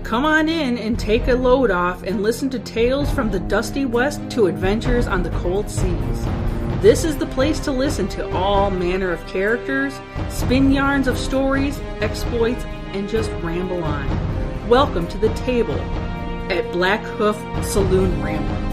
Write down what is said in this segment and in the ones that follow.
Come on in and take a load off and listen to tales from the dusty west to adventures on the cold seas. This is the place to listen to all manner of characters, spin yarns of stories, exploits, and just ramble on. Welcome to the table at Blackhoof Saloon-Ramblin.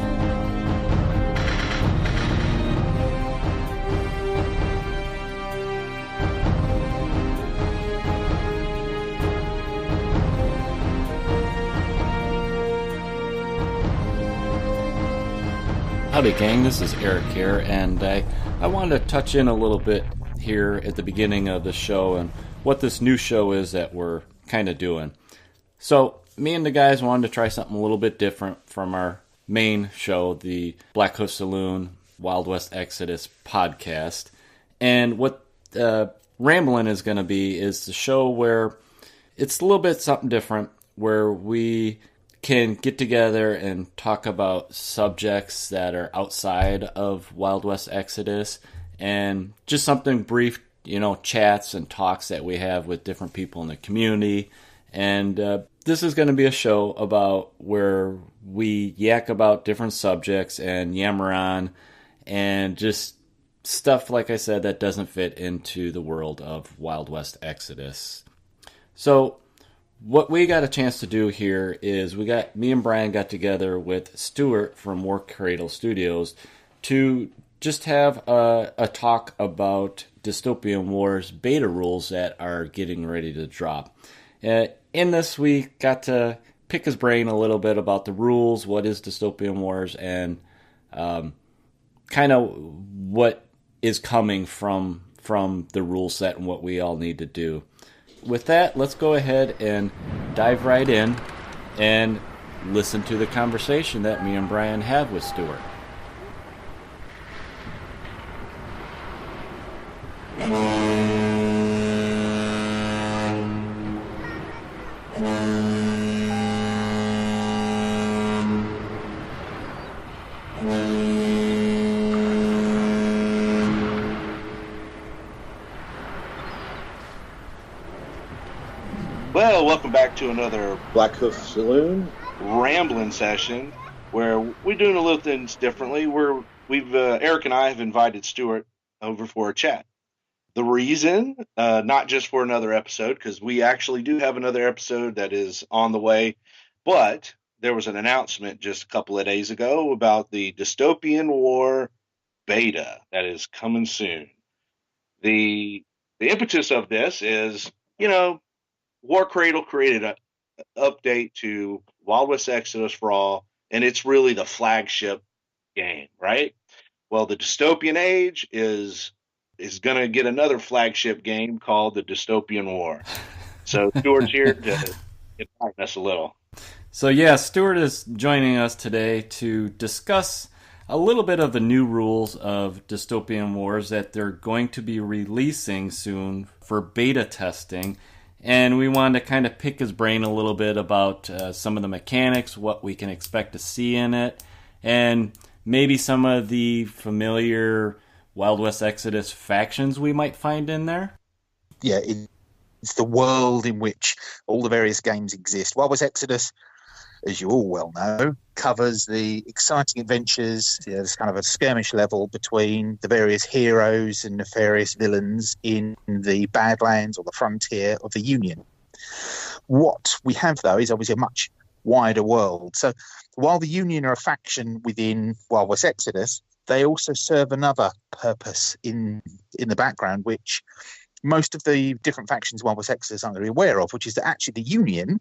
Howdy gang, this is Eric here, and I wanted to touch in a little bit here at the beginning of the show and what this new show is that we're kind of doing. So, me and the guys wanted to try something a little bit different from our main show, the Blackhoof Saloon Wild West Exodus podcast. And what Ramblin is going to be is the show where it's a little bit something different, where we can get together and talk about subjects that are outside of Wild West Exodus and just something brief, chats and talks that we have with different people in the community. And this is going to be a show about where we yak about different subjects and yammer on and just stuff, like I said, that doesn't fit into the world of Wild West Exodus. So what we got a chance to do here is me and Brian got together with Stuart from Warcradle Studios to just have a talk about Dystopian Wars Beta rules that are getting ready to drop. In this, we got to pick his brain a little bit about the rules, what is Dystopian Wars, and kind of what is coming from the rule set and what we all need to do. With that, let's go ahead and dive right in and listen to the conversation that me and Brian have with Stuart. Well, welcome back to another Blackhoof Saloon Ramblin session, where we're doing a little things differently. Eric and I have invited Stuart over for a chat. The reason, not just for another episode, because we actually do have another episode that is on the way, but there was an announcement just a couple of days ago about the Dystopian War Beta that is coming soon. The impetus of this is, Warcradle created an update to Wild West Exodus for All, and it's really the flagship game, right? Well, the Dystopian Age is going to get another flagship game called the Dystopian War. So Stuart's here to enlighten us a little. So yeah, Stuart is joining us today to discuss a little bit of the new rules of Dystopian Wars that they're going to be releasing soon for beta testing. And we wanted to kind of pick his brain a little bit about some of the mechanics, what we can expect to see in it, and maybe some of the familiar Wild West Exodus factions we might find in there. Yeah, it's the world in which all the various games exist. Wild West Exodus, as you all well know, covers the exciting adventures. There's kind of a skirmish level between the various heroes and nefarious villains in the Badlands or the frontier of the Union. What we have, though, is obviously a much wider world. So while the Union are a faction within Wild West Exodus, they also serve another purpose in the background, which most of the different factions in Wild West Exodus aren't going to be aware of, which is that actually the Union,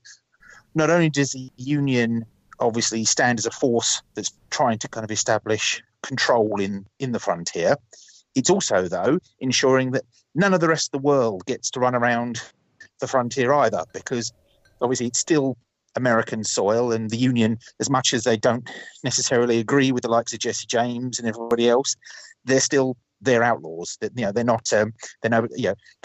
not only does the Union obviously stand as a force that's trying to kind of establish control in the frontier, it's also, though, ensuring that none of the rest of the world gets to run around the frontier either, because obviously it's still American soil, and the Union, as much as they don't necessarily agree with the likes of Jesse James and everybody else, they're outlaws. That they're not. They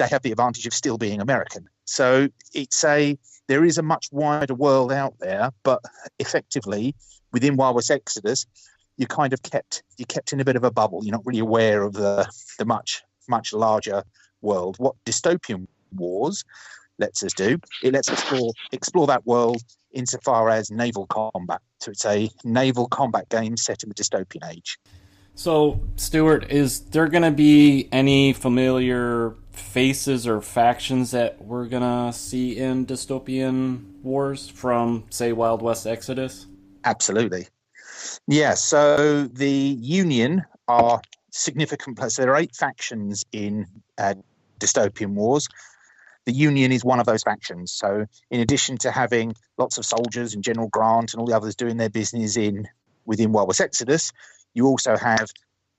have the advantage of still being American. So there is a much wider world out there, but effectively within Wild West Exodus, you're kept in a bit of a bubble. You're not really aware of the much larger world. What Dystopian Wars lets us do, it lets us explore that world insofar as naval combat. So it's a naval combat game set in the dystopian age. So, Stuart, is there going to be any familiar faces or factions that we're going to see in Dystopian Wars from, say, Wild West Exodus? Absolutely. Yeah, so the Union are significant. So there are 8 factions in Dystopian Wars. The Union is one of those factions. So in addition to having lots of soldiers and General Grant and all the others doing their business within Wild West Exodus, you also have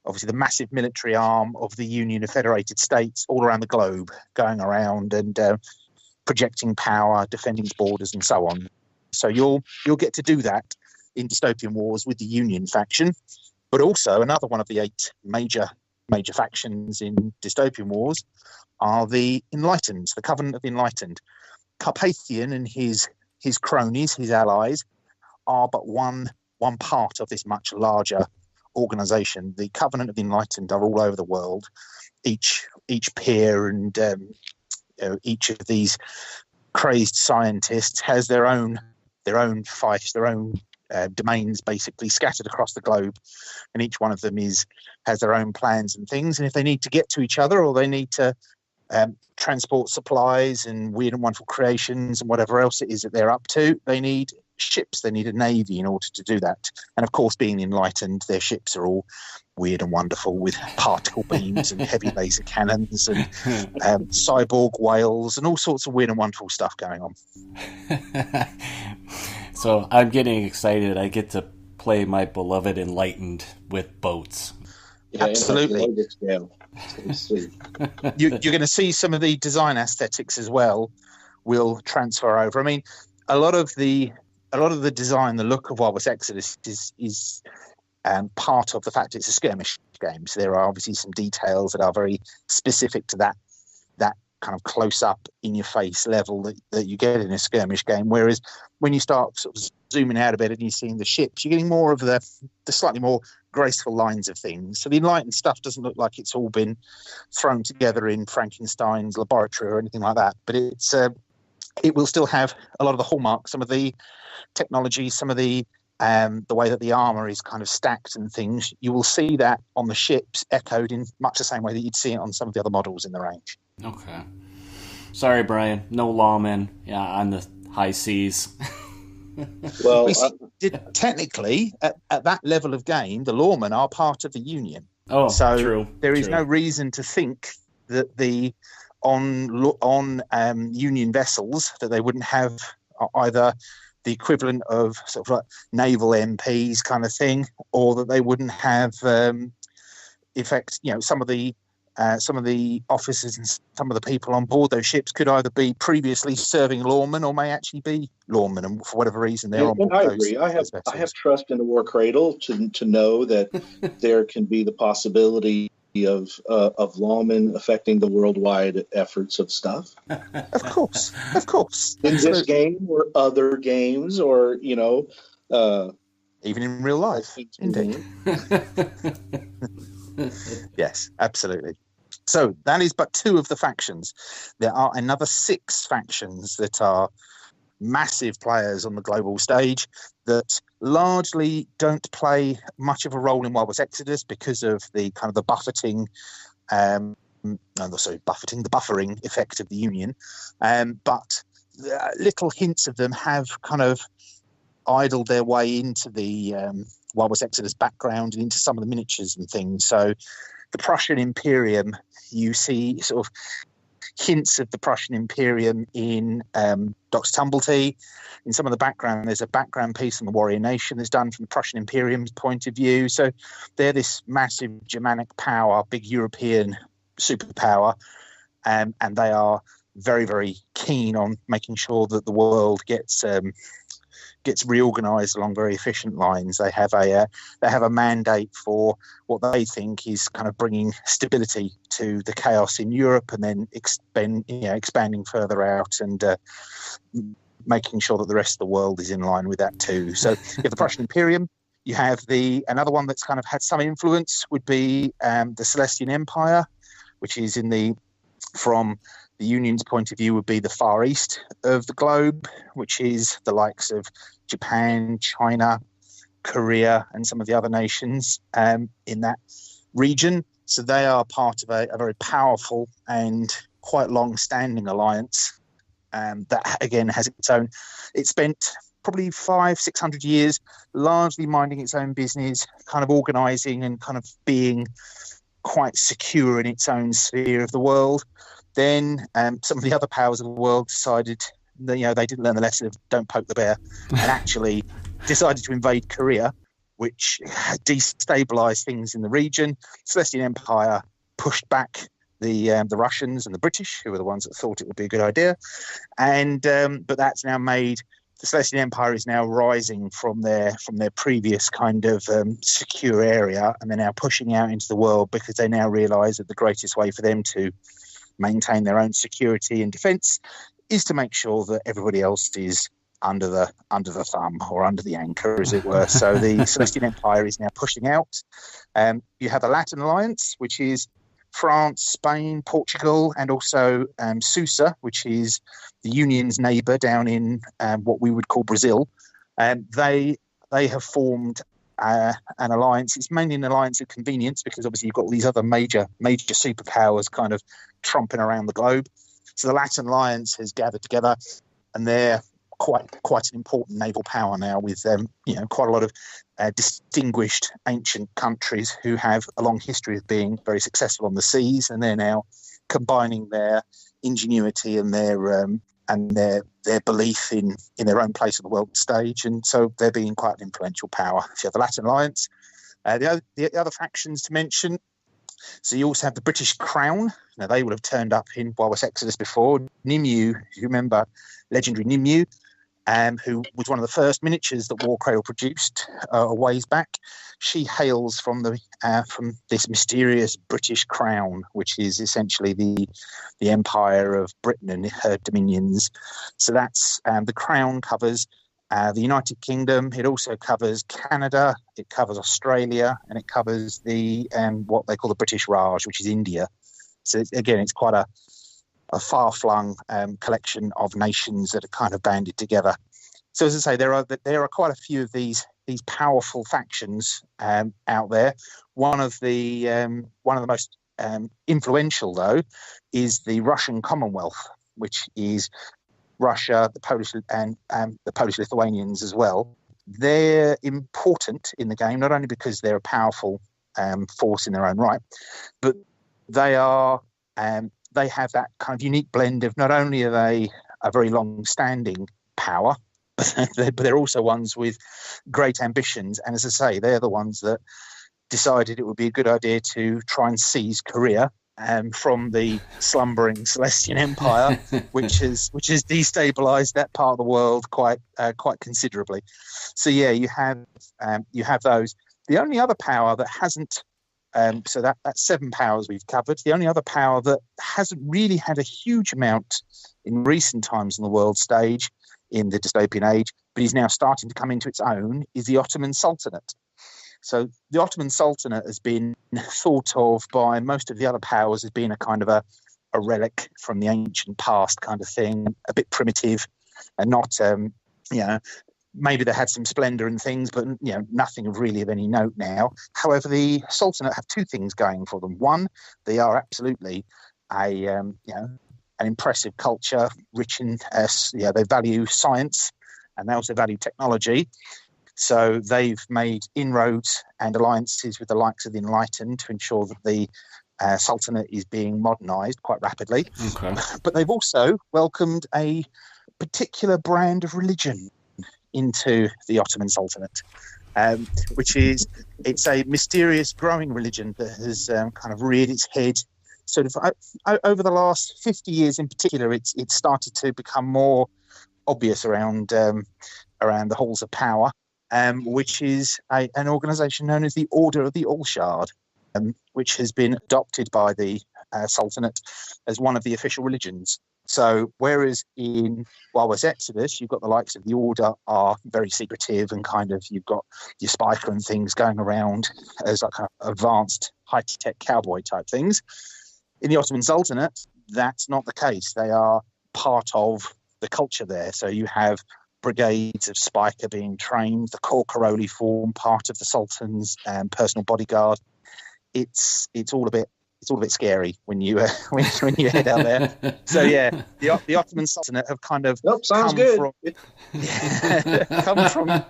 obviously the massive military arm of the Union of Federated States all around the globe, going around and projecting power, defending its borders, and so on. So you'll get to do that in Dystopian Wars with the Union faction, but also another one of the 8 major factions in Dystopian Wars are the Enlightened, the Covenant of the Enlightened. Carpathian and his cronies, his allies, are but one part of this much larger organization. The Covenant of the Enlightened are all over the world. Each peer and each of these crazed scientists has their own fiefs, their own domains, basically scattered across the globe, and each one of them has their own plans and things. And if they need to get to each other, or they need to transport supplies and weird and wonderful creations and whatever else it is that they're up to, they need ships, they need a navy in order to do that. And of course, being enlightened, their ships are all weird and wonderful with particle beams and heavy laser cannons and cyborg whales and all sorts of weird and wonderful stuff going on. So I'm getting excited. I get to play my beloved Enlightened with boats. Yeah, absolutely. You're going to see some of the design aesthetics as well will transfer over. I mean, a lot of the design, the look of Wild West Exodus is part of the fact it's a skirmish game. So there are obviously some details that are very specific to that kind of close-up, in-your-face level that you get in a skirmish game. Whereas when you start sort of zooming out a bit and you're seeing the ships, you're getting more of the slightly more graceful lines of things. So the Enlightened stuff doesn't look like it's all been thrown together in Frankenstein's laboratory or anything like that. But it will still have a lot of the hallmarks, some of the technology, some of the way that the armor is kind of stacked and things. You will see that on the ships echoed in much the same way that you'd see it on some of the other models in the range. Okay. Sorry, Brian. No lawmen on the high seas. Well, technically, at that level of game, the lawmen are part of the Union. Oh, so true. There is no reason to think that on Union vessels that they wouldn't have either the equivalent of sort of like naval MPs kind of thing, or that they wouldn't have some of the officers and some of the people on board those ships could either be previously serving lawmen or may actually be lawmen, and for whatever reason they're on board. I agree. I have trust in the Warcradle to know that there can be the possibility of lawmen affecting the worldwide efforts of stuff. Of course. In this game or other games, or even in real life. Indeed. Yes, absolutely. So that is but 2 of the factions. There are another 6 factions that are massive players on the global stage that largely don't play much of a role in Wild West Exodus because of the kind of the buffering effect of the Union. But little hints of them have kind of idled their way into the Wild West Exodus background and into some of the miniatures and things. So the Prussian Imperium, you see sort of hints of the Prussian Imperium in Dr. Tumblety. In some of the background, there's a background piece on the Warrior Nation that's done from the Prussian Imperium's point of view. So they're this massive Germanic power, big European superpower, and they are very, very keen on making sure that the world gets reorganized along very efficient lines. They have a mandate for what they think is kind of bringing stability to the chaos in Europe, and then expanding further out and making sure that the rest of the world is in line with that too. So you have the Prussian Imperium. You have another one that's kind of had some influence would be the Celestian Empire, which is from The Union's point of view would be the Far East of the globe, which is the likes of Japan, China, Korea, and some of the other nations in that region. So they are part of a very powerful and quite long-standing alliance that, again, has its own. It spent probably 500-600 years largely minding its own business, kind of organising and kind of being quite secure in its own sphere of the world. Then some of the other powers of the world decided that, they didn't learn the lesson of don't poke the bear, and actually decided to invade Korea, which destabilized things in the region. Celestian Empire pushed back the Russians and the British, who were the ones that thought it would be a good idea. And but that's now made the Celestian Empire is now rising from their previous kind of secure area, and they're now pushing out into the world because they now realise that the greatest way for them to maintain their own security and defence is to make sure that everybody else is under the thumb or under the anchor, as it were. So the Celestian Empire is now pushing out. You have the Latin Alliance, which is France, Spain, Portugal, and also Susa, which is the Union's neighbour down in what we would call Brazil. They have formed an alliance. It's mainly an alliance of convenience because obviously you've got all these other major superpowers kind of tromping around the globe. So the Latin Alliance has gathered together, and they're quite an important naval power now, with quite a lot of distinguished ancient countries who have a long history of being very successful on the seas, and they're now combining their ingenuity and their belief in their own place on the world stage, and so they're being quite an influential power. So you have the Latin Alliance. The other factions to mention. So you also have the British Crown. Now they would have turned up in Walrus Exodus before. Nimue, you remember legendary Nimue, who was one of the first miniatures that Warcradle produced a ways back. She hails from this mysterious British Crown, which is essentially the Empire of Britain and her dominions. So that's the Crown covers the United Kingdom. It also covers Canada, it covers Australia, and it covers the what they call the British Raj, which is India. So again, it's quite a far-flung collection of nations that are kind of banded together. So as I say, there are quite a few of these powerful factions out there. One of the most influential, though, is the Russian Commonwealth, which is Russia, the Polish, and the Polish-Lithuanians as well. They're important in the game, not only because they're a powerful force in their own right, but they have that kind of unique blend of not only are they a very long-standing power, but they're also ones with great ambitions. And as I say, they're the ones that decided it would be a good idea to try and seize Korea from the slumbering Celestian Empire, which has destabilized that part of the world quite considerably. So yeah, you have those. The only other power that hasn't so that's 7 powers we've covered. The only other power that hasn't really had a huge amount in recent times on the world stage in the dystopian age, but is now starting to come into its own, is the Ottoman Sultanate. So the Ottoman Sultanate has been thought of by most of the other powers as being a kind of a relic from the ancient past kind of thing, a bit primitive and not, maybe they had some splendor and things, but nothing really of any note now. However, the Sultanate have 2 things going for them. One, they are absolutely an impressive culture, rich in, they value science, and they also value technology. So they've made inroads and alliances with the likes of the Enlightened to ensure that the Sultanate is being modernised quite rapidly. Okay. But they've also welcomed a particular brand of religion into the Ottoman Sultanate, which is, it's a mysterious growing religion that has kind of reared its head sort of over the last 50 years in particular. It's started to become more obvious around the halls of power, which is an organisation known as the Order of the All-Shard, which has been adopted by the Sultanate as one of the official religions. So whereas in Walrus Exodus, you've got the likes of the Order are very secretive and kind of, you've got your spiker and things going around as like kind of advanced high-tech cowboy type things. In the Ottoman Sultanate, that's not the case. They are part of the culture there. So you have brigades of Spiker being trained. The Corcaroli form part of the Sultan's personal bodyguard. It's all a bit scary when you when you head out there. So yeah, the Ottoman Sultanate have kind of sounds good. come from a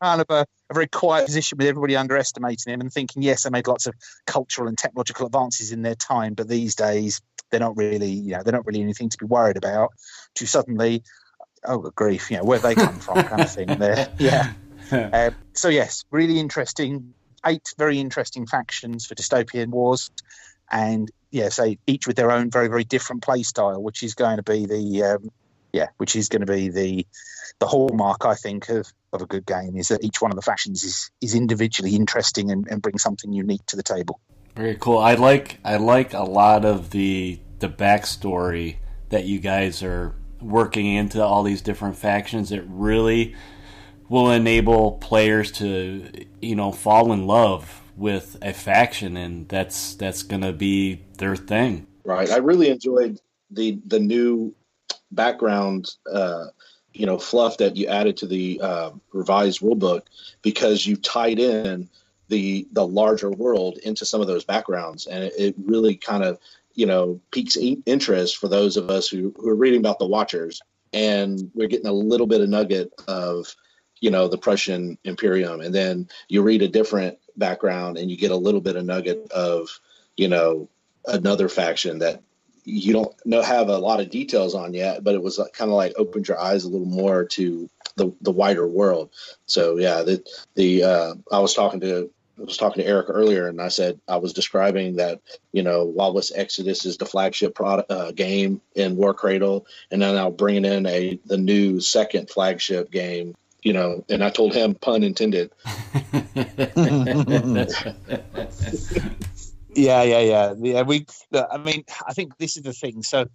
kind of a very quiet position with everybody underestimating him and thinking, yes, they made lots of cultural and technological advances in their time, but these days they're not really anything to be worried about. To suddenly, oh good grief, where they come from, kind of thing. There, yeah. So yes, really interesting. 8 very interesting factions for Dystopian Wars, and each with their own very, very different play style, which is going to be the hallmark, I think, of a good game, is that each one of the factions is individually interesting and brings something unique to the table. Very cool. I like a lot of the backstory that you guys are working into all these different factions. It really will enable players to, fall in love with a faction, and that's going to be their thing. Right. I really enjoyed the new background, fluff that you added to the revised rulebook, because you tied in the larger world into some of those backgrounds, and it really kind of piques interest for those of us who are reading about the Watchers, and we're getting a little bit of nugget of the Prussian Imperium, and then you read a different background and you get a little bit of nugget of another faction that you don't have a lot of details on yet, but it was kind of like opened your eyes a little more to the wider world. So yeah, I was talking to Eric earlier, and I said I was describing that Wild West Exodus is the flagship game in Warcradle, and then I'll bring in the new second flagship game. And I told him, pun intended. Yeah. I think this is the thing. So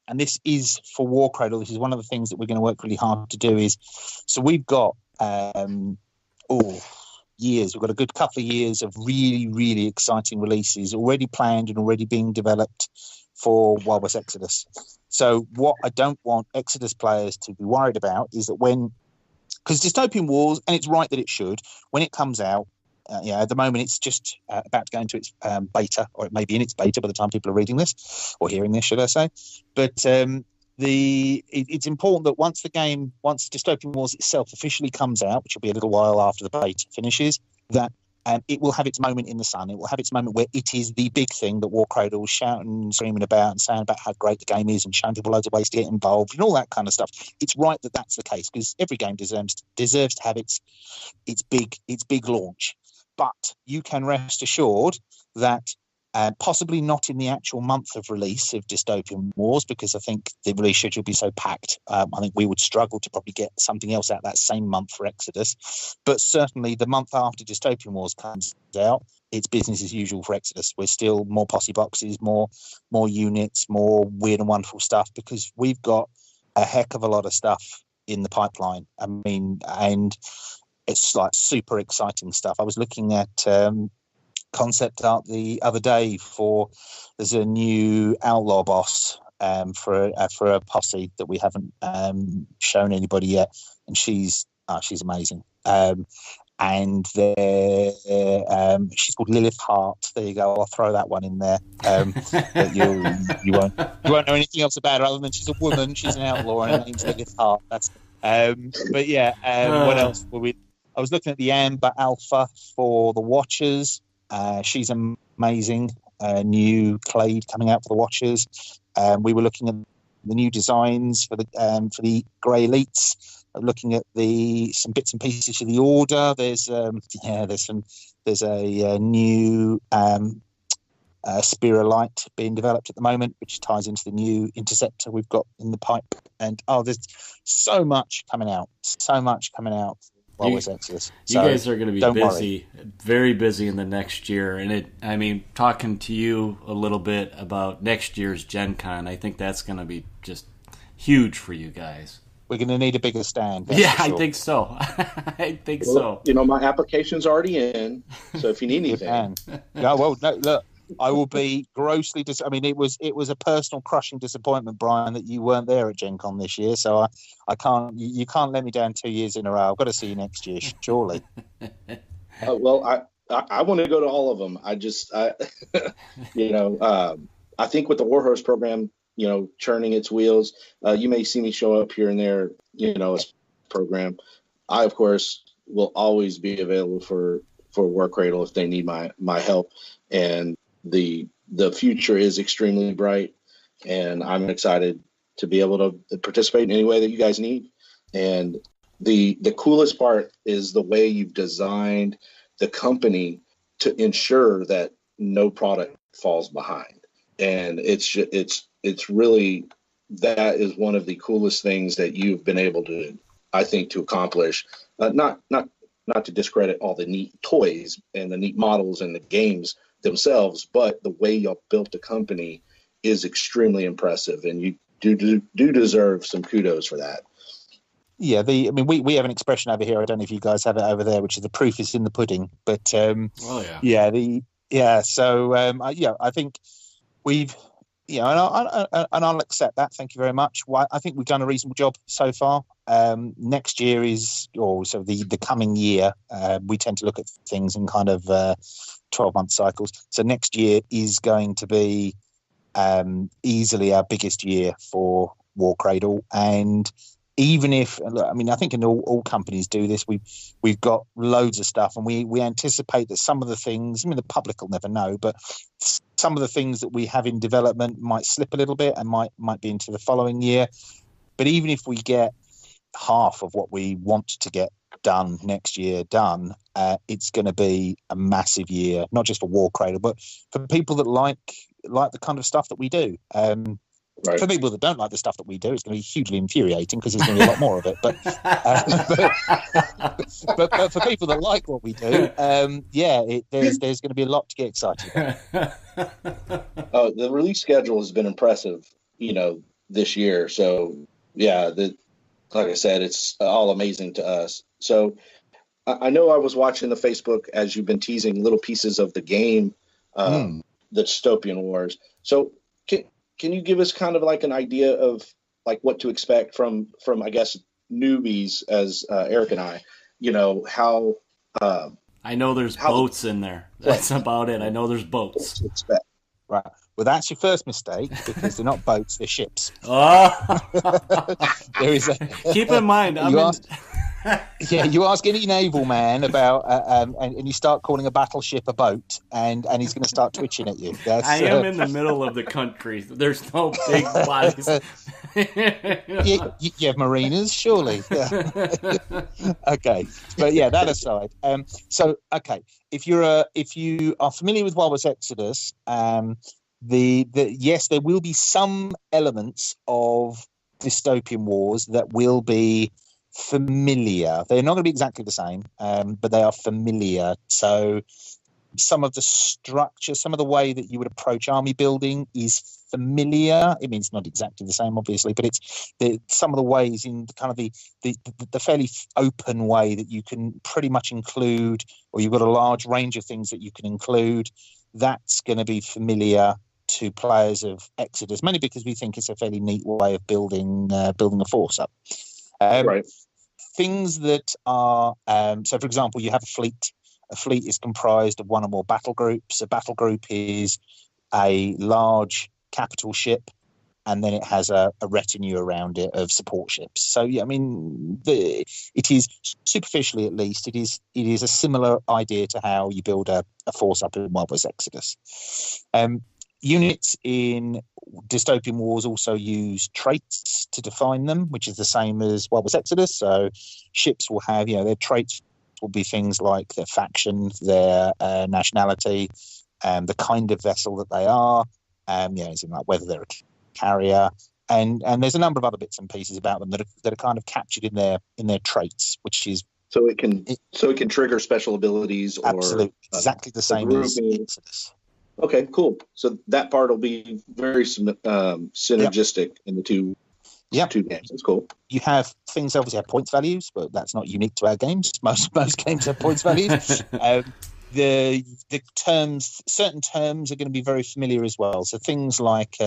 and this is for Warcradle, this is one of the things that we're going to work really hard to do is, so we've got years. We've got a good couple of years of really, really exciting releases already planned and already being developed for Wild West Exodus. So what I don't want Exodus players to be worried about is that because Dystopian Wars, and it's right that it should, when it comes out, at the moment it's just about to go into its beta, or it may be in its beta by the time people are reading this, or hearing this, should I say. But it's important that once Dystopian Wars itself officially comes out, which will be a little while after the beta finishes, that it will have its moment in the sun. It will have its moment where it is the big thing that Warcradle was shouting and screaming about and saying about how great the game is and showing people loads of ways to get involved and all that kind of stuff. It's right that that's the case, because every game deserves to have its big launch. But you can rest assured that possibly not in the actual month of release of Dystopian Wars, because I think the release schedule will be so packed. I think we would struggle to probably get something else out that same month for Exodus. But certainly the month after Dystopian Wars comes out, it's business as usual for Exodus. We're still more posse boxes, more units, more weird and wonderful stuff, because we've got a heck of a lot of stuff in the pipeline. I mean, and it's like super exciting stuff. I was looking at concept art the other day there's a new outlaw boss for a posse that we haven't shown anybody yet, and she's amazing. And she's called Lilith Hart. There you go. I'll throw that one in there. But you won't know anything else about her other than she's a woman. She's an outlaw, and her name's Lilith Hart. That's but yeah. What else were we? I was looking at the Amber Alpha for the Watchers. She's amazing. New Clade coming out for the Watchers. We were looking at the new designs for the Grey Elites. Looking at some bits and pieces for the Order. There's a new Spear of Light being developed at the moment, which ties into the new Interceptor we've got in the pipe. And there's so much coming out. You guys are going to be busy, very busy in the next year. And talking to you a little bit about next year's Gen Con, I think that's going to be just huge for you guys. We're going to need a bigger stand. Yeah, sure. I think so. So. My application's already in, so if you need anything. Yeah, well, no, look, I will be grossly I mean, it was a personal crushing disappointment, Brian, that you weren't there at Gen Con this year. So I can't. You can't let me down 2 years in a row. I've got to see you next year, surely. Well, I want to go to all of them. I think with the Warhorse program, churning its wheels, you may see me show up here and there, as program. I, of course, will always be available for Warcradle if they need my help. And the future is extremely bright, and I'm excited to be able to participate in any way that you guys need. And the coolest part is the way you've designed the company to ensure that no product falls behind. And it's really, that is one of the coolest things that you've been able to, I think, to accomplish. Not to discredit all the neat toys and the neat models and the games themselves, but the way y'all built the company is extremely impressive, and you do deserve some kudos for that. Yeah, we have an expression over here. I don't know if you guys have it over there, which is the proof is in the pudding. But So I think we've, and I'll accept that. Thank you very much. I think we've done a reasonable job so far. Next year is, also the coming year. We tend to look at things in kind of 12-month cycles. So next year is going to be easily our biggest year for Warcradle. And even if, I think in all companies do this, we've got loads of stuff, and we anticipate that some of the things, the public will never know, but some of the things that we have in development might slip a little bit and might be into the following year. But even if we get half of what we want to get done next year done, it's going to be a massive year, not just for Warcradle, but for people that like the kind of stuff that we do. Right. For people that don't like the stuff that we do, it's going to be hugely infuriating because there's going to be a lot more of it. But but for people that like what we do, there's going to be a lot to get excited about. The release schedule has been impressive, this year. So like I said, it's all amazing to us. So I know I was watching the Facebook as you've been teasing little pieces of the game, the Dystopian Wars. So can you give us kind of like an idea of like what to expect from I guess newbies as Eric and I, how I know there's boats in there. That's about it. I know there's boats. To expect. Right. Well, that's your first mistake because they're not boats; they're ships. Oh. There is Keep in mind, you ask any naval man about, and you start calling a battleship a boat, and he's going to start twitching at you. I am in the middle of the country. There's no big bodies. You have marinas, surely. Yeah. Okay, but that aside, if you are familiar with Wild West Exodus, yes, there will be some elements of Dystopian Wars that will be familiar. They're not going to be exactly the same, but they are familiar. So some of the structure, some of the way that you would approach army building is familiar. I mean, it's not exactly the same, obviously, but it's some of the ways in kind of the fairly open way that you can pretty much include, or you've got a large range of things that you can include. That's going to be familiar to players of Exodus, mainly because we think it's a fairly neat way of building a force up. Right. Things that are so, for example, you have a fleet. A fleet is comprised of one or more battle groups. A battle group is a large capital ship, and then it has a retinue around it of support ships. So, it is superficially, at least, it is a similar idea to how you build a force up in Wild West Exodus. Units in Dystopian Wars also use traits to define them, which is the same as Wild West Exodus. So ships will have, their traits will be things like their faction, their nationality, the kind of vessel that they are, as in like whether they're a carrier, and there's a number of other bits and pieces about them that are kind of captured in their traits, which is so it can trigger special abilities. Absolutely, exactly the same as Exodus. Okay, cool. So that part will be very synergistic in the two games. That's cool. You have points values, but that's not unique to our games. Most games have points values. the terms, certain terms are going to be very familiar as well. So things like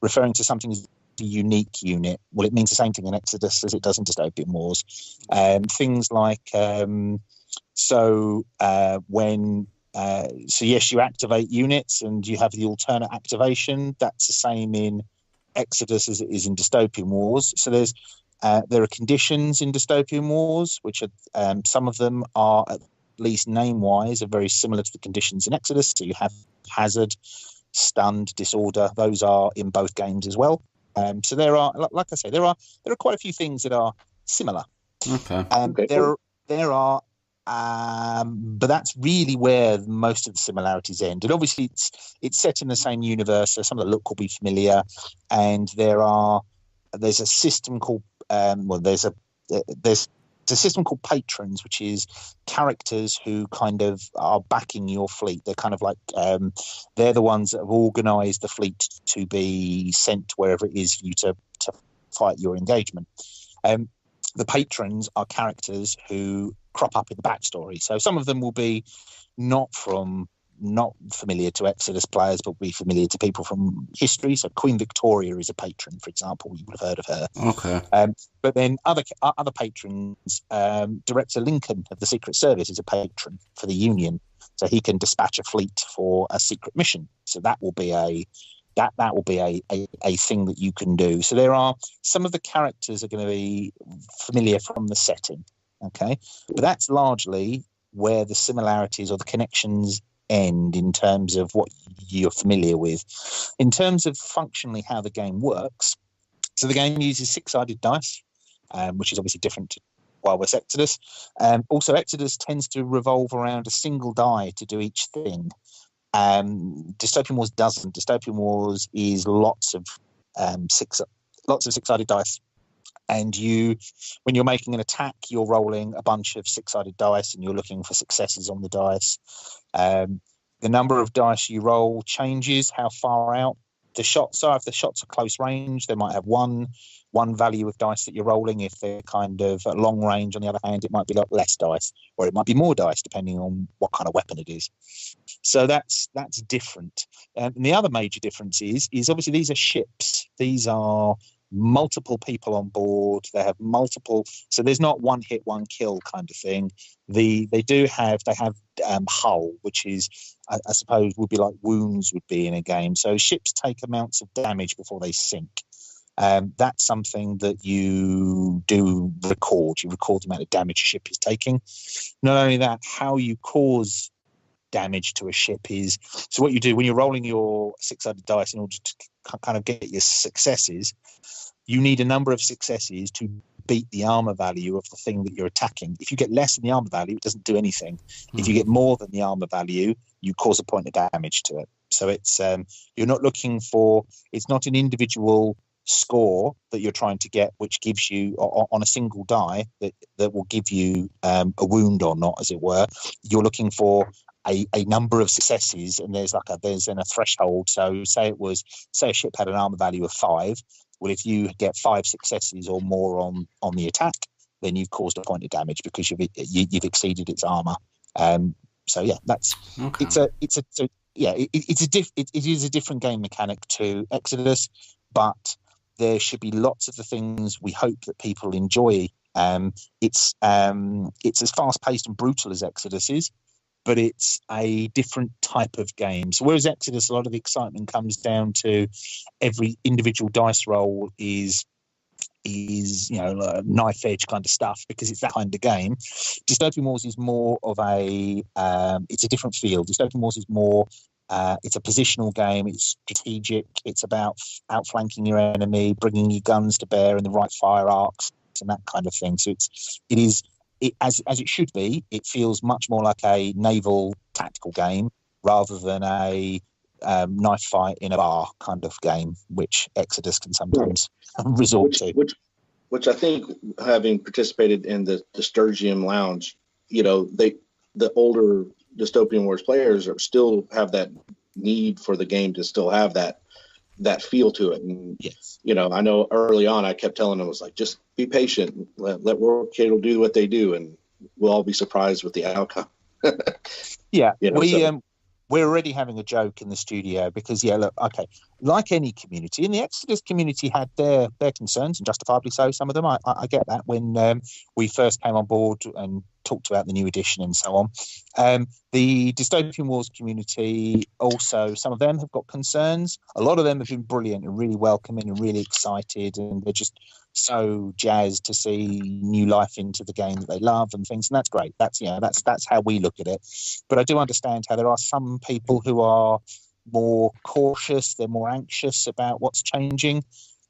referring to something as a unique unit. Well, it means the same thing in Exodus as it does in Dystopian Wars. Things like so yes, you activate units and you have the alternate activation. That's the same in Exodus as it is in Dystopian Wars. So there are conditions in Dystopian Wars, which are some of them are, at least name-wise, are very similar to the conditions in Exodus. So you have hazard, stunned, disorder. Those are in both games as well. So there are, like I say, there are quite a few things that are similar. Okay. There are. But that's really where most of the similarities end. And obviously, it's set in the same universe, so some of the look will be familiar. And there's a system called there's a system called patrons, which is characters who kind of are backing your fleet. They're kind of like they're the ones that have organised the fleet to be sent wherever it is for you to fight your engagement. The patrons are characters who crop up in the backstory. So some of them will be not familiar to Exodus players, but will be familiar to people from history. So Queen Victoria is a patron, for example. You would have heard of her. Okay. But then other patrons, Director Lincoln of the Secret Service is a patron for the Union. So he can dispatch a fleet for a secret mission. So that will be a thing that you can do. So there are some of the characters are going to be familiar from the setting, okay? But that's largely where the similarities or the connections end in terms of what you're familiar with. In terms of functionally how the game works, so the game uses six-sided dice, which is obviously different to Wild West Exodus. Also, Exodus tends to revolve around a single die to do each thing. Dystopian Wars doesn't. Dystopian Wars is lots of six-sided dice, and when you're making an attack, you're rolling a bunch of six-sided dice, and you're looking for successes on the dice. The number of dice you roll changes how far out the shots are. If the shots are close range, they might have one value of dice that you're rolling. If they're kind of at long range, on the other hand, it might be like less dice, or it might be more dice depending on what kind of weapon it is. So that's different. And the other major difference is obviously these are ships. These are multiple people on board. They have multiple, so there's not one hit, one kill kind of thing. They have hull, which is I suppose would be like wounds would be in a game. So ships take amounts of damage before they sink. That's something that you do record. You record the amount of damage a ship is taking. Not only that, how you cause damage to a ship is, so what you do when you're rolling your six-sided dice in order to kind of get your successes, you need a number of successes to beat the armor value of the thing that you're attacking. If you get less than the armor value, it doesn't do anything. If you get more than the armor value, you cause a point of damage to it. So it's you're not looking for, it's not an individual score that you're trying to get, which gives you on a single die that will give you a wound or not, as it were. You're looking for a number of successes, and there's a threshold. So say a ship had an armor value of 5. Well, if you get 5 successes or more on the attack, then you've caused a point of damage because you've exceeded its armor. So yeah, that's okay. It is a different game mechanic to Exodus, but there should be lots of the things we hope that people enjoy. It's as fast paced and brutal as Exodus is, but it's a different type of game. So whereas Exodus, a lot of the excitement comes down to every individual dice roll is knife edge kind of stuff, because it's that kind of game. Dystopian Wars is more of it's a different field. Dystopian Wars is more it's a positional game. It's strategic. It's about outflanking your enemy, bringing your guns to bear in the right fire arcs and that kind of thing. So as it should be. It feels much more like a naval tactical game rather than a knife fight in a bar kind of game, which Exodus can sometimes resort to. Which I think, having participated in the Sturgium Lounge, the older Dystopian Wars players still have that need for the game to still have that feel to it. And yes, I know early on I kept telling them, I was like, just be patient, let Warcradle do what they do, and we'll all be surprised with the outcome. Yeah, You know, we're already having a joke in the studio because, look, okay, like any community, and the Exodus community had their concerns, and justifiably so, some of them. I get that when we first came on board and talked about the new edition and so on. The Dystopian Wars community also, some of them have got concerns. A lot of them have been brilliant and really welcoming and really excited, and they're just so jazzed to see new life into the game that they love and things, and that's great. That's how we look at it. But I do understand how there are some people who are more cautious, they're more anxious about what's changing.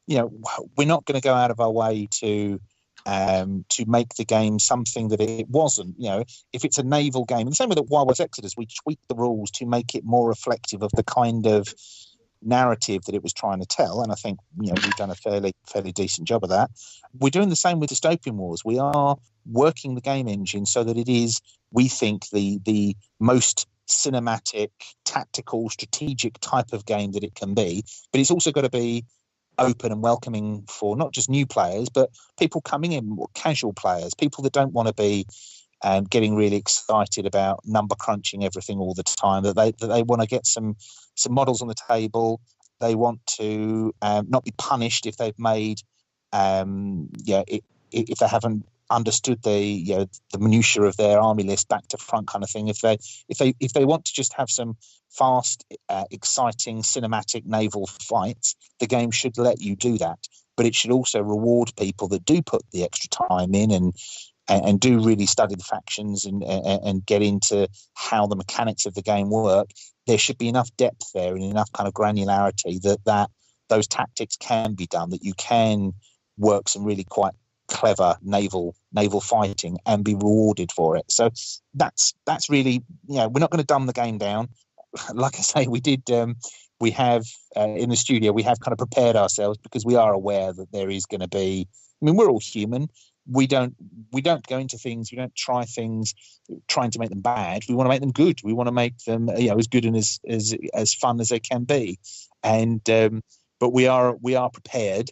We're not going to go out of our way to make the game something that it wasn't. If it's a naval game, and the same with the Wild West Exodus, we tweaked the rules to make it more reflective of the kind of narrative that it was trying to tell, and I think we've done a fairly decent job of that. We're doing the same with Dystopian Wars. We are working the game engine so that it is, we think, the most cinematic, tactical, strategic type of game that it can be, but it's also got to be open and welcoming for not just new players, but people coming in, more casual players, people that don't want to be getting really excited about number crunching everything all the time, that they want to get some models on the table. They want to not be punished if they've made if they haven't understood the minutiae of their army list back to front kind of thing. If they want to just have some fast, exciting, cinematic naval fights, the game should let you do that. But it should also reward people that do put the extra time in and do really study the factions and get into how the mechanics of the game work. There should be enough depth there and enough kind of granularity that those tactics can be done, that you can work some really quite clever naval fighting and be rewarded for it. So that's really, we're not going to dumb the game down. Like I say, we have in the studio, we have kind of prepared ourselves because we are aware that there is going to be, we're all human. We don't go into things, we don't try things trying to make them bad. We want to make them good. We want to make them as good and as fun as they can be. And but we are prepared.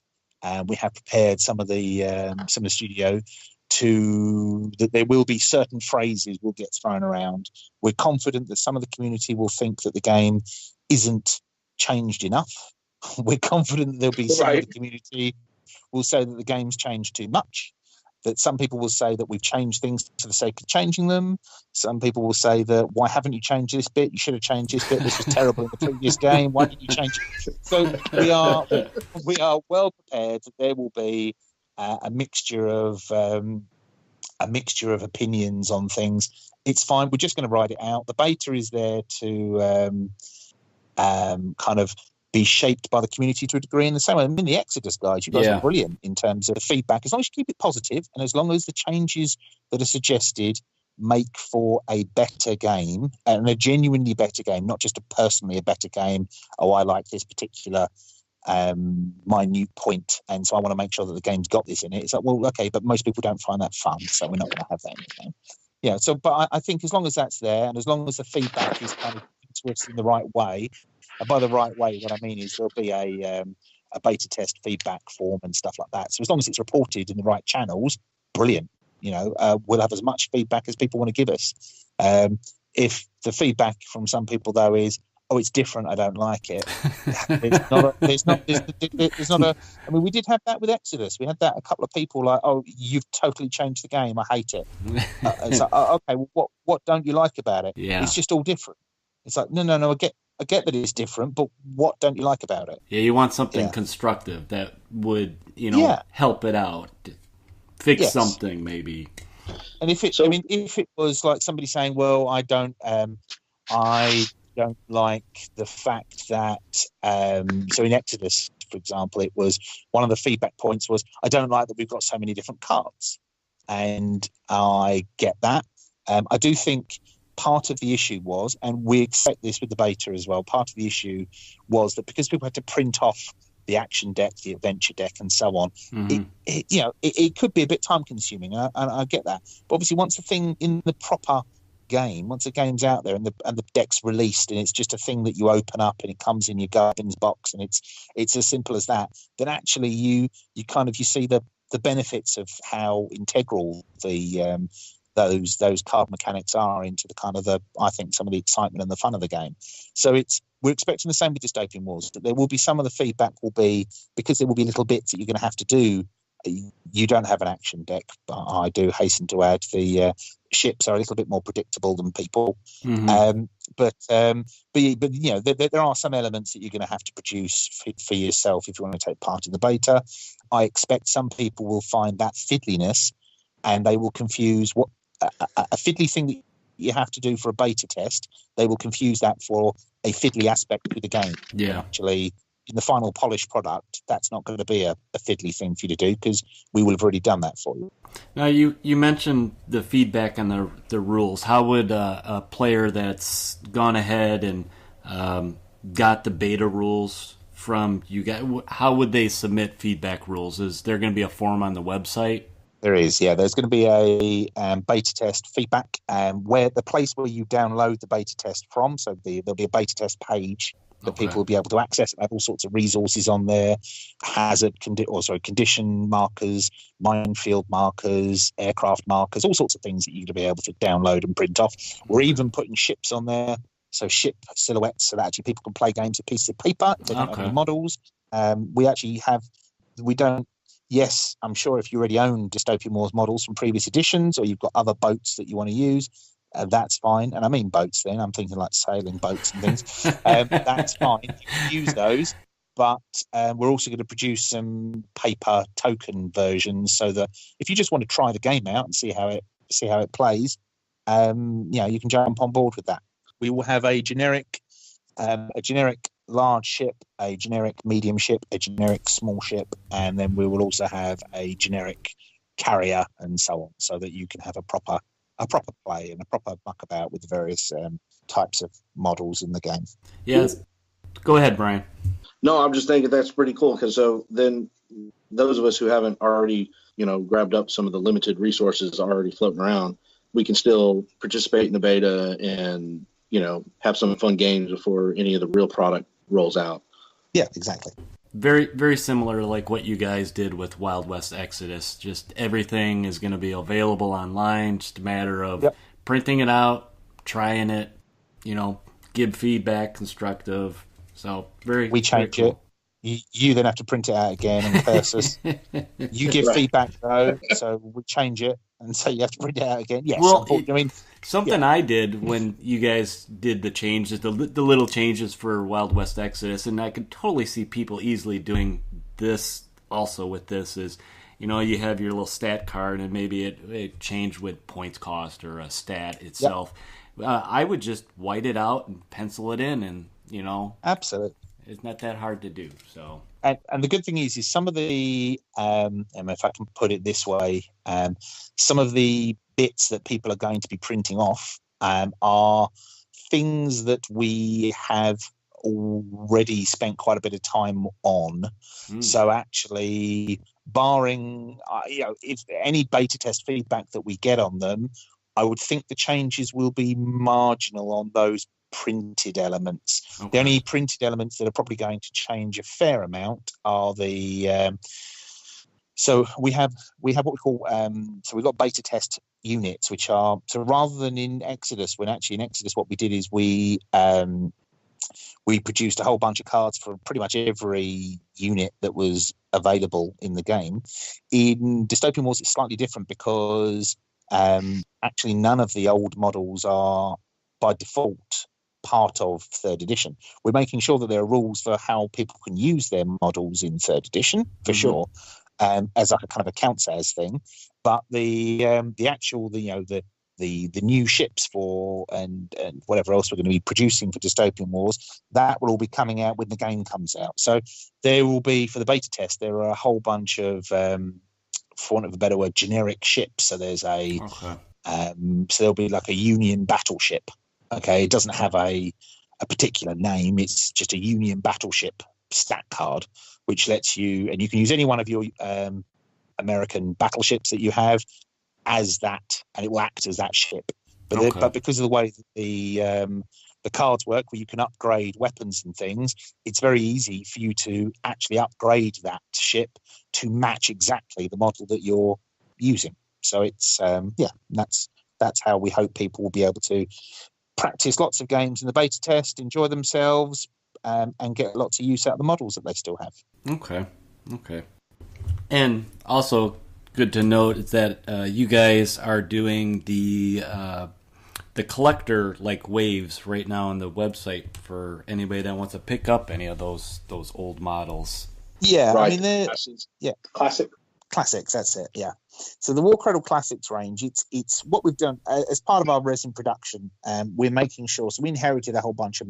We have prepared some of the studio that there will be certain phrases will get thrown around. We're confident that some of the community will think that the game isn't changed enough. We're confident that there'll be some of the community will say that the game's changed too much. That some people will say that we've changed things for the sake of changing them. Some people will say that, why haven't you changed this bit? You should have changed this bit. This was terrible in the previous game. Why didn't you change it? So we are well prepared that there will be a mixture of opinions on things. It's fine. We're just going to ride it out. The beta is there to kind of be shaped by the community to a degree in the same way. The Exodus guys, you guys are brilliant in terms of the feedback. As long as you keep it positive and as long as the changes that are suggested make for a better game and a genuinely better game, not just personally a better game. Oh, I like this particular minute point, and so I want to make sure that the game's got this in it. It's like, well, okay, but most people don't find that fun, so we're not going to have that in the game. So, but I think as long as that's there and as long as the feedback is kind of to us in the right way, and by the right way, what I mean is there'll be a beta test feedback form and stuff like that. So as long as it's reported in the right channels, brilliant. We'll have as much feedback as people want to give us. If the feedback from some people though is, oh, it's different, I don't like it. There's not a. I mean, we did have that with Exodus. We had that a couple of people like, oh, you've totally changed the game. I hate it. It's like, okay, well, what don't you like about it? Yeah. It's just all different. It's like, no, I get that it's different, but what don't you like about it? Yeah, you want something constructive that would, help it out, fix something maybe. And if it was like somebody saying, well, I don't like the fact that so in Exodus, for example, it was one of the feedback points was, I don't like that we've got so many different cards, and I get that. I do think part of the issue was, and we expect this with the beta as well, part of the issue was that because people had to print off the action deck, the adventure deck, and so on, it could be a bit time consuming, and I get that. But obviously, once the thing in the proper game, once the game's out there and the deck's released, and it's just a thing that you open up and it comes in your Guardians box, and it's as simple as that. Then actually, you see the benefits of how integral the those card mechanics are into the kind of I think some of the excitement and the fun of the game. So we're expecting the same with Dystopian Wars, that there will be some of the feedback will be, because there will be little bits that you're going to have to do. You don't have an action deck, but I do hasten to add the ships are a little bit more predictable than people. Mm-hmm. But you know, there are some elements that you're going to have to produce for yourself if you want to take part in the beta. I expect some people will find that fiddliness, and they will confuse what a fiddly thing that you have to do for a beta test. They will confuse that for a fiddly aspect of the game. Yeah, actually, in the final polished product, that's not going to be a fiddly thing for you to do, because we will have already done that for you. Now, you mentioned the feedback on the rules. How would a player that's gone ahead and got the beta rules from you guys, how would they submit feedback rules? Is there going to be a form on the website? There is, yeah. There's going to be a beta test feedback, where the place where you download the beta test from. So there'll be a beta test page that people will be able to access. Have all sorts of resources on there, condition markers, minefield markers, aircraft markers, all sorts of things that you're going to be able to download and print off. We're even putting ships on there, so ship silhouettes, so that actually people can play games with pieces of paper. They don't have any models. Yes, I'm sure if you already own Dystopian Wars models from previous editions, or you've got other boats that you want to use, that's fine. And I mean boats then, I'm thinking like sailing boats and things. That's fine. You can use those. But we're also going to produce some paper token versions, so that if you just want to try the game out and see how it plays, you can jump on board with that. We will have a generic large ship, a generic medium ship, a generic small ship, and then we will also have a generic carrier and so on, so that you can have a proper play and a proper muck about with the various types of models in the game. Yes. Go ahead, Brian. No, I'm just thinking that's pretty cool, because so then those of us who haven't already, grabbed up some of the limited resources already floating around, we can still participate in the beta and, have some fun games before any of the real product rolls out. Yeah, exactly. Very, very similar to like what you guys did with Wild West Exodus. Just everything is going to be available online. Just a matter of printing it out, trying it, give feedback, constructive. So we change very cool. it. You then have to print it out again and curse us. You give feedback though, so we change it, and so you have to print it out again. Yes, well, something I did when you guys did the changes, the little changes for Wild West Exodus, and I could totally see people easily doing this also with this is, you have your little stat card and maybe it changed with points cost or a stat itself. I would just white it out and pencil it in, and absolutely. It's not that hard to do. So, and the good thing is some of the, if I can put it this way, some of the bits that people are going to be printing off are things that we have already spent quite a bit of time on. So actually, barring if any beta test feedback that we get on them, I would think the changes will be marginal on those printed elements. Okay. The only printed elements that are probably going to change a fair amount are the so we have what we call so we've got beta test units, which are, so rather than in Exodus, when actually in Exodus what we did is we produced a whole bunch of cards for pretty much every unit that was available in the game. In Dystopian Wars it's slightly different, because actually none of the old models are by default part of third edition. We're making sure that there are rules for how people can use their models in third edition for sure, as like a kind of a counts as thing. But the actual the new ships for and whatever else we're going to be producing for Dystopian Wars, that will all be coming out when the game comes out. So there will be, for the beta test, there are a whole bunch of for want of a better word, generic ships. So there's so there'll be like a Union battleship. Okay, it doesn't have a particular name. It's just a Union battleship stat card, which lets you, and you can use any one of your American battleships that you have as that, and it will act as that ship. But because of the way that the cards work, where you can upgrade weapons and things, it's very easy for you to actually upgrade that ship to match exactly the model that you're using. So it's that's how we hope people will be able to practice lots of games in the beta test, enjoy themselves, and get lots of use out of the models that they still have. Okay. And also good to note that you guys are doing the collector like waves right now on the website for anybody that wants to pick up any of those old models. Yeah, right. I mean, Classics, that's it, yeah. So the Warcradle Classics range, it's what we've done as part of our resin production. We're making sure, so we inherited a whole bunch of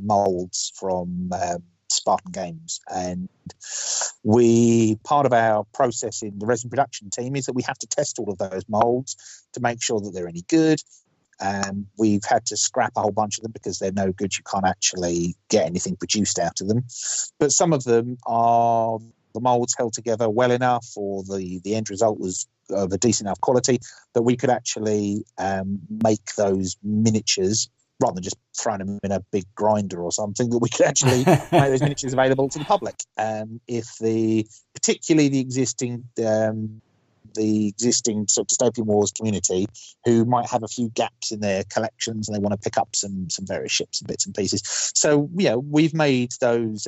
molds from Spartan Games, and part of our process in the resin production team is that we have to test all of those molds to make sure that they're any good. We've had to scrap a whole bunch of them because they're no good. You can't actually get anything produced out of them. But some of them are the molds held together well enough, or the end result was of a decent enough quality that we could actually make those miniatures rather than just throwing them in a big grinder or something, that we could actually make those miniatures available to the public. Particularly the existing sort of Dystopian Wars community, who might have a few gaps in their collections and they want to pick up some various ships and bits and pieces. So we've made those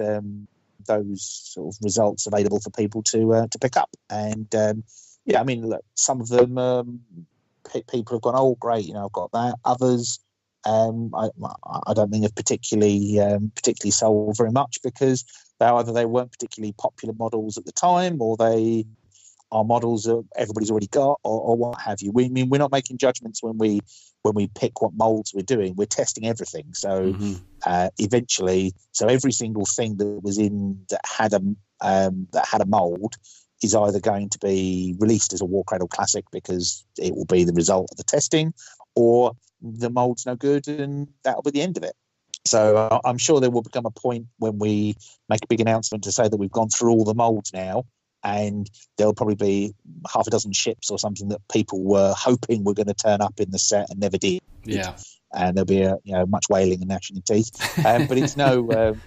sort of results available for people to pick up. And I mean, look, some of them people have gone, oh great, I've got that. Others I don't think have particularly sold very much because they weren't particularly popular models at the time, or they are models that everybody's already got, or what have you. We're not making judgments when we pick what molds we're doing. We're testing everything. So eventually, every single thing that was in that had a mold is either going to be released as a Warcradle Classic because it will be the result of the testing, or the mold's no good and that'll be the end of it. So I'm sure there will become a point when we make a big announcement to say that we've gone through all the molds now, and there'll probably be half a dozen ships or something that people were hoping were going to turn up in the set and never did. Yeah. And there'll be much wailing and gnashing of teeth. But it's no,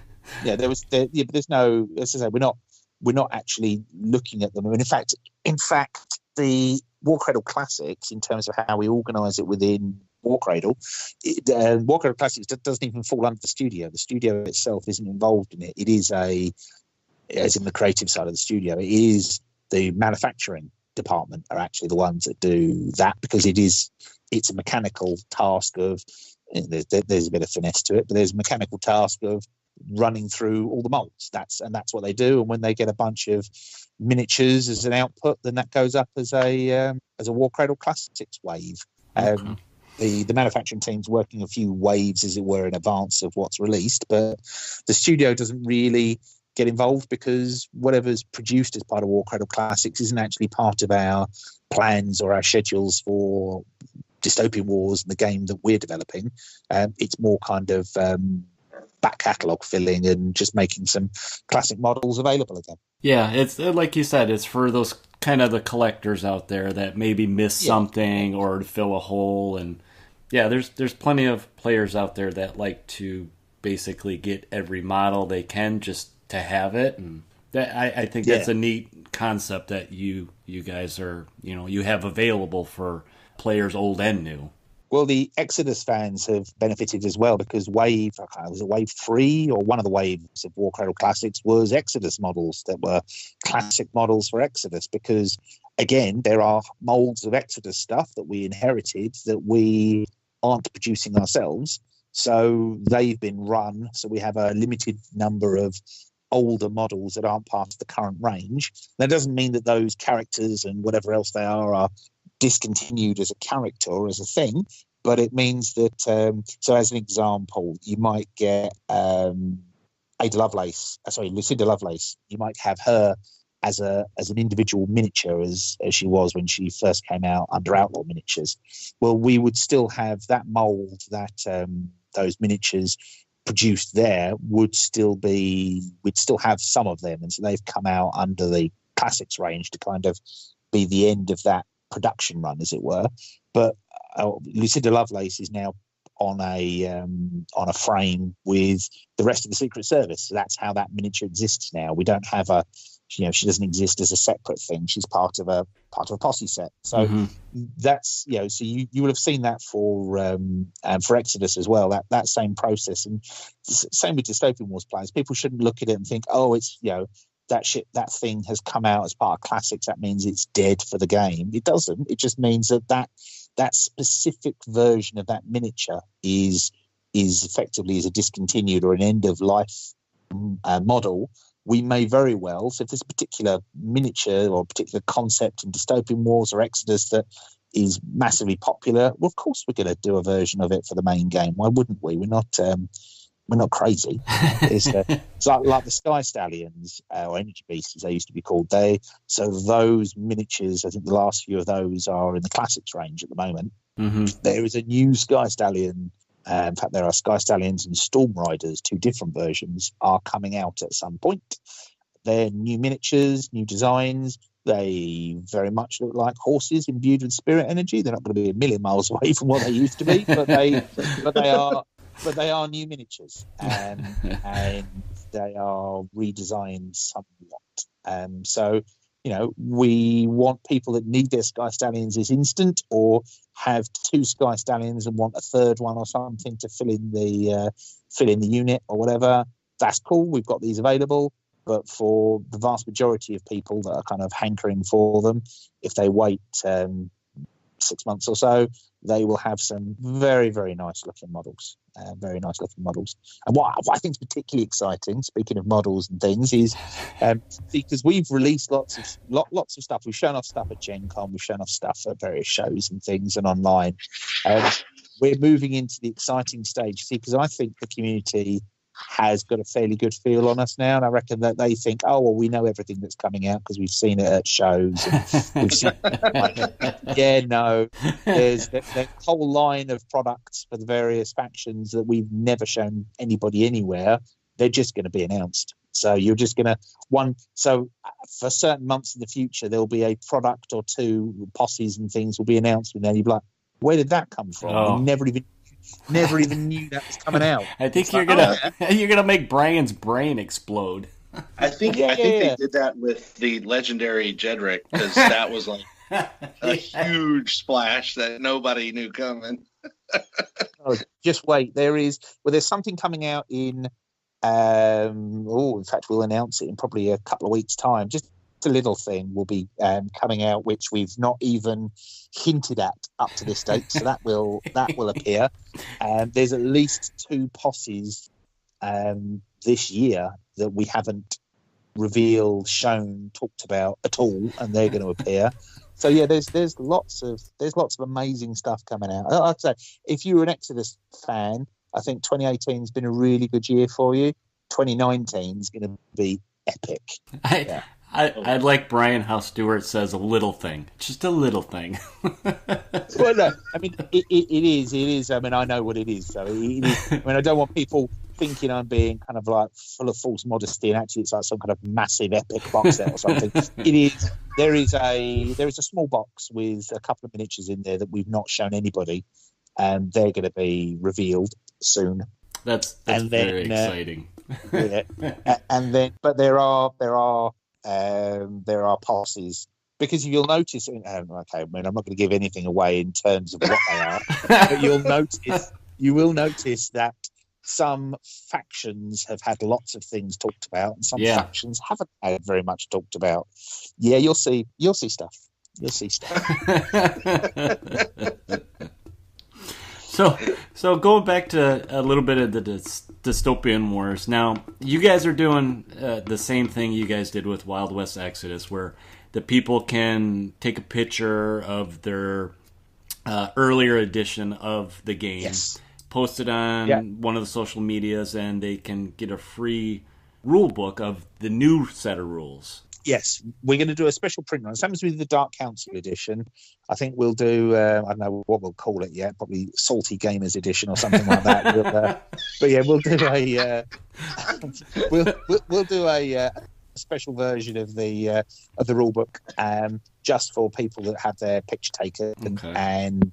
there's no, as I say, we're not actually looking at them. I mean, in fact, the Warcradle Classics, in terms of how we organise it within Warcradle, Warcradle Classics doesn't even fall under the studio. The studio itself isn't involved in it. It is as in the creative side of the studio, it is the manufacturing department are actually the ones that do that, because it's a mechanical task of, there's a bit of finesse to it, but there's a mechanical task of running through all the molds. That's what they do. And when they get a bunch of miniatures as an output, then that goes up as a Warcradle Classics wave. The manufacturing team's working a few waves, as it were, in advance of what's released, but the studio doesn't really get involved because whatever's produced as part of Warcradle Classics isn't actually part of our plans or our schedules for Dystopian Wars and the game that we're developing. It's more kind of back catalogue filling and just making some classic models available again. Yeah, it's like you said, it's for those kind of the collectors out there that maybe miss something or fill a hole. And there's plenty of players out there that like to basically get every model they can just to have it. And that I think that's a neat concept that you guys are, you have available for players old and new. Well, the Exodus fans have benefited as well, because wave 3 or one of the waves of Warcradle Classics was Exodus models that were classic models for Exodus, because again, there are molds of Exodus stuff that we inherited that we aren't producing ourselves. So they've been run. So we have a limited number of older models that aren't part of the current range. That doesn't mean that those characters and whatever else they are discontinued as a character or as a thing, but it means that so as an example, you might get Lucinda Lovelace. You might have her as an individual miniature as she was when she first came out under Outlaw Miniatures. Well, we would still have that mold, that those miniatures produced there we'd still have some of them, and so they've come out under the Classics range to kind of be the end of that production run, as it were. But Lucinda Lovelace is now on a frame with the rest of the Secret Service. So that's how that miniature exists now. We don't have a she doesn't exist as a separate thing. She's part of a posse set. So that's so you will have seen that for Exodus as well. That same process, and same with Dystopian Wars players. People shouldn't look at it and think, oh, it's that thing has come out as part of classics. That means it's dead for the game. It doesn't. It just means that specific version of that miniature is effectively as a discontinued or an end of life model. We may very well, so if there's a particular miniature or a particular concept in Dystopian Wars or Exodus that is massively popular, well, of course we're going to do a version of it for the main game. Why wouldn't we? We're not crazy. It's like the Sky Stallions or Energy Beasts, as they used to be called. Those miniatures, I think the last few of those are in the classics range at the moment. There is a new Sky Stallion. In fact, there are Sky Stallions and Storm Riders, 2 different versions, are coming out at some point. They're new miniatures, new designs. They very much look like horses imbued with spirit energy. They're not going to be a million miles away from what they used to be, but they are new miniatures, and they are redesigned somewhat. So we want people that need their Sky Stallions this instant, or have 2 Sky Stallions and want a third one or something to fill in the unit or whatever. That's cool. We've got these available. But for the vast majority of people that are kind of hankering for them, if they wait 6 months or so, they will have some very, very nice looking models. And what I think is particularly exciting, speaking of models and things, is because we've released lots of stuff. We've shown off stuff at Gen Con, we've shown off stuff at various shows and things and online. We're moving into the exciting stage, because I think the community has got a fairly good feel on us now, and I reckon that they think, oh well, we know everything that's coming out because we've seen it at shows. And we've seen there's the whole line of products for the various factions that we've never shown anybody anywhere. They're just going to be announced. So you're just going to So for certain months in the future, there'll be a product or 2 posses and things will be announced, and then you'll be like, where did that come from? Oh. We never even knew that was coming out. I think you're gonna make Brian's brain explode. I think they did that with the legendary Jedrick, because that was like a huge splash that nobody knew coming. Just wait. There's something coming out in in fact we'll announce it in probably a couple of weeks' time. Just a little thing will be coming out, which we've not even hinted at up to this date, so that will appear. There's at least 2 posses this year that we haven't revealed, shown, talked about at all, and they're going to appear. So yeah, there's lots of amazing stuff coming out. I'd say if you're an Exodus fan, I think 2018 has been a really good year for you. 2019 is going to be epic. I'd like Brian how Stuart says a little thing. Just a little thing. Well, no, I mean, it is. I mean, I know what it is. So it is. I mean, I don't want people thinking I'm being kind of like full of false modesty, and actually it's like some kind of massive epic box set or something. It is. There is a small box with a couple of miniatures in there that we've not shown anybody, and they're going to be revealed soon. That's very exciting. But there are posses, because you'll notice. Okay, I mean, I'm not going to give anything away in terms of what they are, but you will notice that some factions have had lots of things talked about, and some factions haven't had very much talked about. Yeah, you'll see stuff. You'll see stuff. So going back to a little bit of the Dystopian Wars. Now, you guys are doing the same thing you guys did with Wild West Exodus, where the people can take a picture of their earlier edition of the game, post it on one of the social medias, and they can get a free rule book of the new set of rules. Yes, we're going to do a special print run. Same as with the Dark Council edition. I think we'll do, I don't know what we'll call it yet, probably Salty Gamers edition or something like that. But yeah, we'll do we'll do a special version of the rule book, just for people that have their picture taken. Okay. And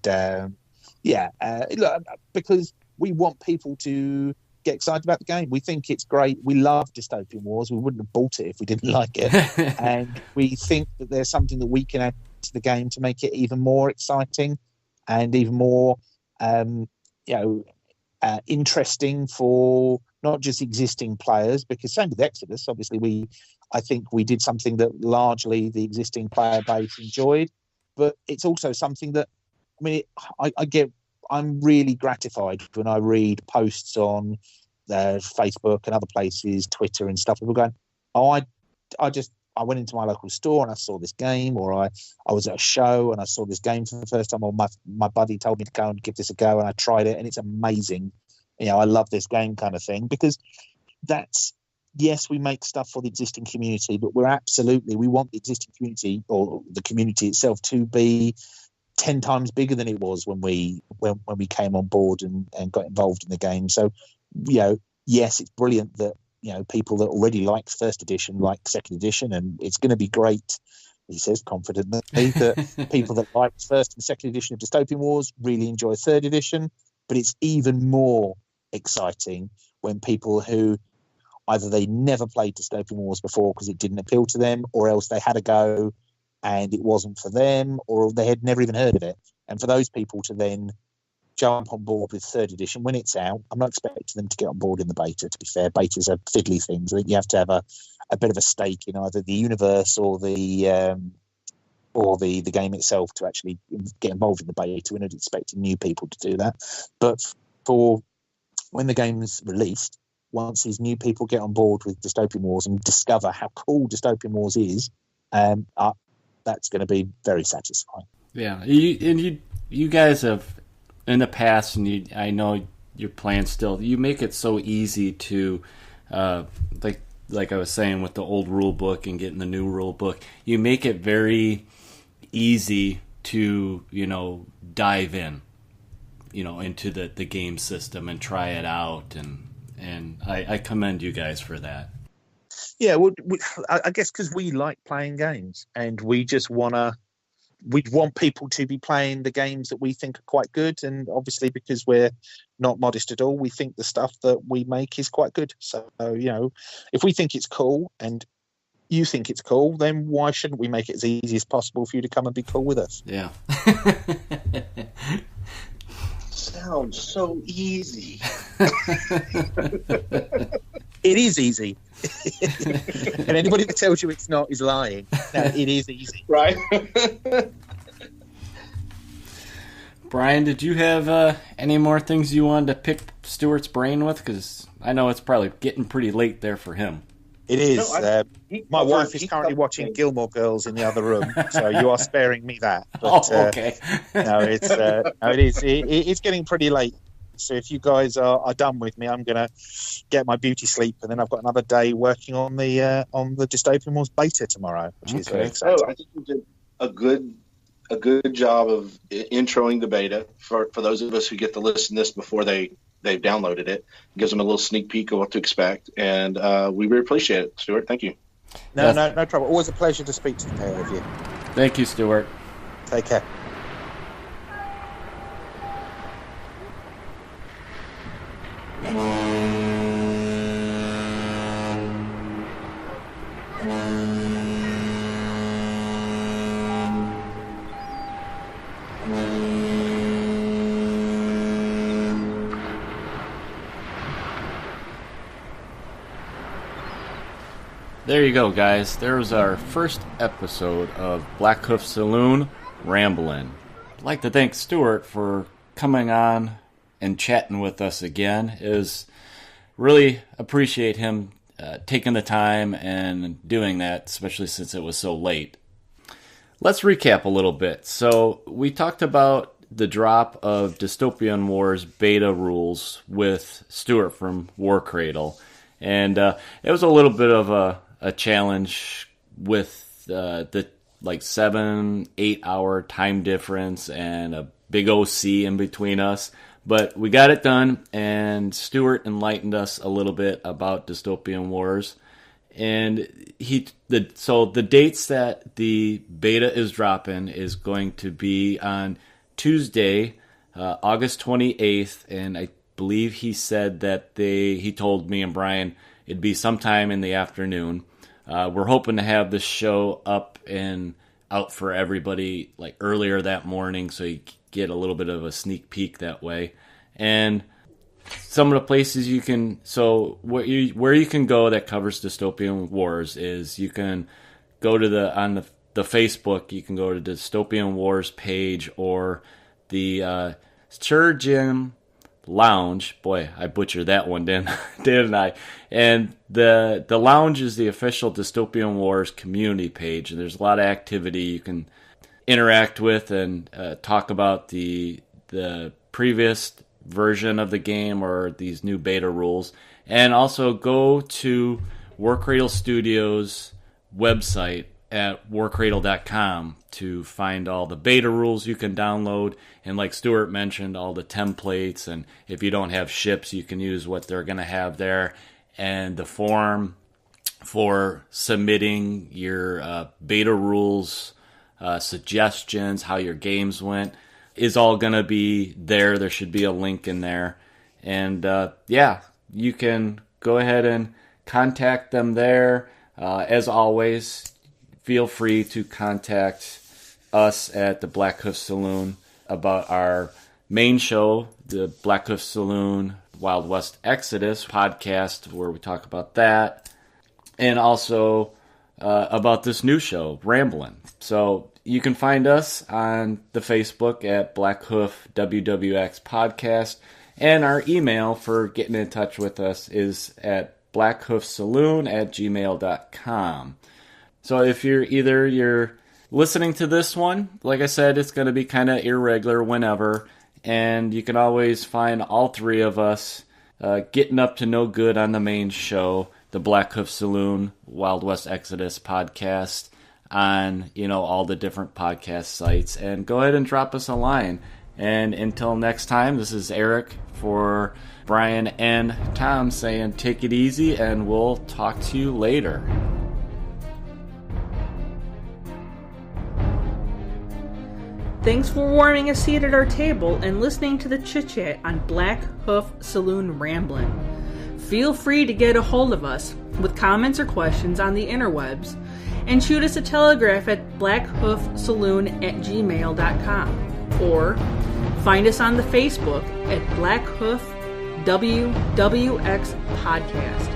look, because we want people to get excited about the game. We think it's great. We love Dystopian Wars. We wouldn't have bought it if we didn't like it. And we think that there's something that we can add to the game to make it even more exciting and even more, interesting for not just existing players, because same with Exodus, obviously I think we did something that largely the existing player base enjoyed, but it's also something that, I'm really gratified when I read posts on Facebook and other places, Twitter and stuff. People going, I went into my local store and I saw this game, or I was at a show and I saw this game for the first time, or my buddy told me to go and give this a go, and I tried it and it's amazing. I love this game, kind of thing, because yes, we make stuff for the existing community, but we want the existing community, or the community itself, to be 10 times bigger than it was when we came on board and got involved in the game. So, yes, it's brilliant that, people that already liked first edition like second edition, and it's going to be great, he says confidently, that people that liked first and second edition of Dystopian Wars really enjoy third edition. But it's even more exciting when people who either they never played Dystopian Wars before because it didn't appeal to them, or else they had a go and it wasn't for them, or they had never even heard of it. And for those people to then jump on board with third edition when it's out, I'm not expecting them to get on board in the beta, to be fair. Betas are fiddly things. I think you have to have a bit of a stake in either the universe or the game itself to actually get involved in the beta. We're not expecting new people to do that. But for when the game's released, once these new people get on board with Dystopian Wars and discover how cool Dystopian Wars is, that's going to be very satisfying. Yeah, you guys have in the past, and I know your plans still. You make it so easy to, like I was saying with the old rule book and getting the new rule book. You make it very easy to dive in, into the game system and try it out, and I commend you guys for that. Yeah, well, I guess because we like playing games, and we just we'd want people to be playing the games that we think are quite good, and obviously because we're not modest at all, we think the stuff that we make is quite good. So, if we think it's cool and you think it's cool, then why shouldn't we make it as easy as possible for you to come and be cool with us? Yeah. Sounds so easy. It is easy. And anybody that tells you it's not is lying. No, it is easy. Right? Brian, did you have any more things you wanted to pick Stuart's brain with? Because I know it's probably getting pretty late there for him. It is. My wife is currently watching Gilmore Girls in the other room, so you are sparing me that. But, okay. No, it is. It's getting pretty late. So if you guys are done with me, I'm going to get my beauty sleep, and then I've got another day working on the Dystopian Wars Beta tomorrow, which is very exciting. I think you did a good job of introing the beta for those of us who get to listen to this before they've downloaded it. It gives them a little sneak peek of what to expect, and we really appreciate it, Stuart. Thank you. No trouble. Always a pleasure to speak to the pair of you. Thank you, Stuart. Take care. There you go, guys. There was our first episode of Blackhoof Saloon-Ramblin. I'd like to thank Stuart for coming on and chatting with us again. Really appreciate him taking the time and doing that, especially since it was so late. Let's recap a little bit. So we talked about the drop of Dystopian Wars Beta rules with Stuart from Warcradle. And it was a little bit of a challenge with the 7-8 hour time difference and a big OC in between us. But we got it done, and Stuart enlightened us a little bit about Dystopian Wars. And the dates that the beta is dropping is going to be on Tuesday, August 28th, and I believe he said that he told me and Brian it'd be sometime in the afternoon. We're hoping to have this show up and out for everybody like earlier that morning, so you get a little bit of a sneak peek that way. And some of the places you can, so where you can go that covers Dystopian Wars is you can go to on the Facebook, you can go to the Dystopian Wars page or the Sturgeon Lounge. Boy, I butchered that one, didn't I? And the lounge is the official Dystopian Wars community page, and there's a lot of activity you can interact with and talk about the previous version of the game or these new beta rules. And also go to Warcradle Studios website at warcradle.com to find all the beta rules you can download, and like Stuart mentioned, all the templates, and if you don't have ships, you can use what they're going to have there, and the form for submitting your beta rules, suggestions, how your games went, is all going to be there. There should be a link in there. And you can go ahead and contact them there. As always, feel free to contact us at the Blackhoof Saloon about our main show, the Blackhoof Saloon Wild West Exodus podcast, where we talk about that, and also about this new show, Ramblin. So you can find us on the Facebook at Blackhoof WWX Podcast, and our email for getting in touch with us is at blackhoofsaloon@gmail.com. So if you're listening to this one, like I said, it's going to be kind of irregular whenever, and you can always find all three of us getting up to no good on the main show, the Blackhoof Saloon Wild West Exodus podcast, on all the different podcast sites. And go ahead and drop us a line. And until next time, this is Eric for Brian and Tom saying take it easy, and we'll talk to you later. Thanks for warming a seat at our table and listening to the Chit-Chat on Blackhoof Saloon-Ramblin. Feel free to get a hold of us with comments or questions on the interwebs, and shoot us a telegraph at blackhoofsaloon@gmail.com, or find us on the Facebook at Blackhoof WWX Podcast.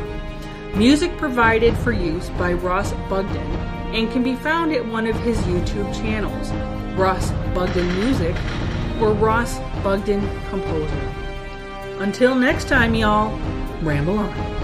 Music provided for use by Ross Bugden and can be found at one of his YouTube channels, Ross Bugden Music or Ross Bugden Composer. Until next time, y'all, ramble on.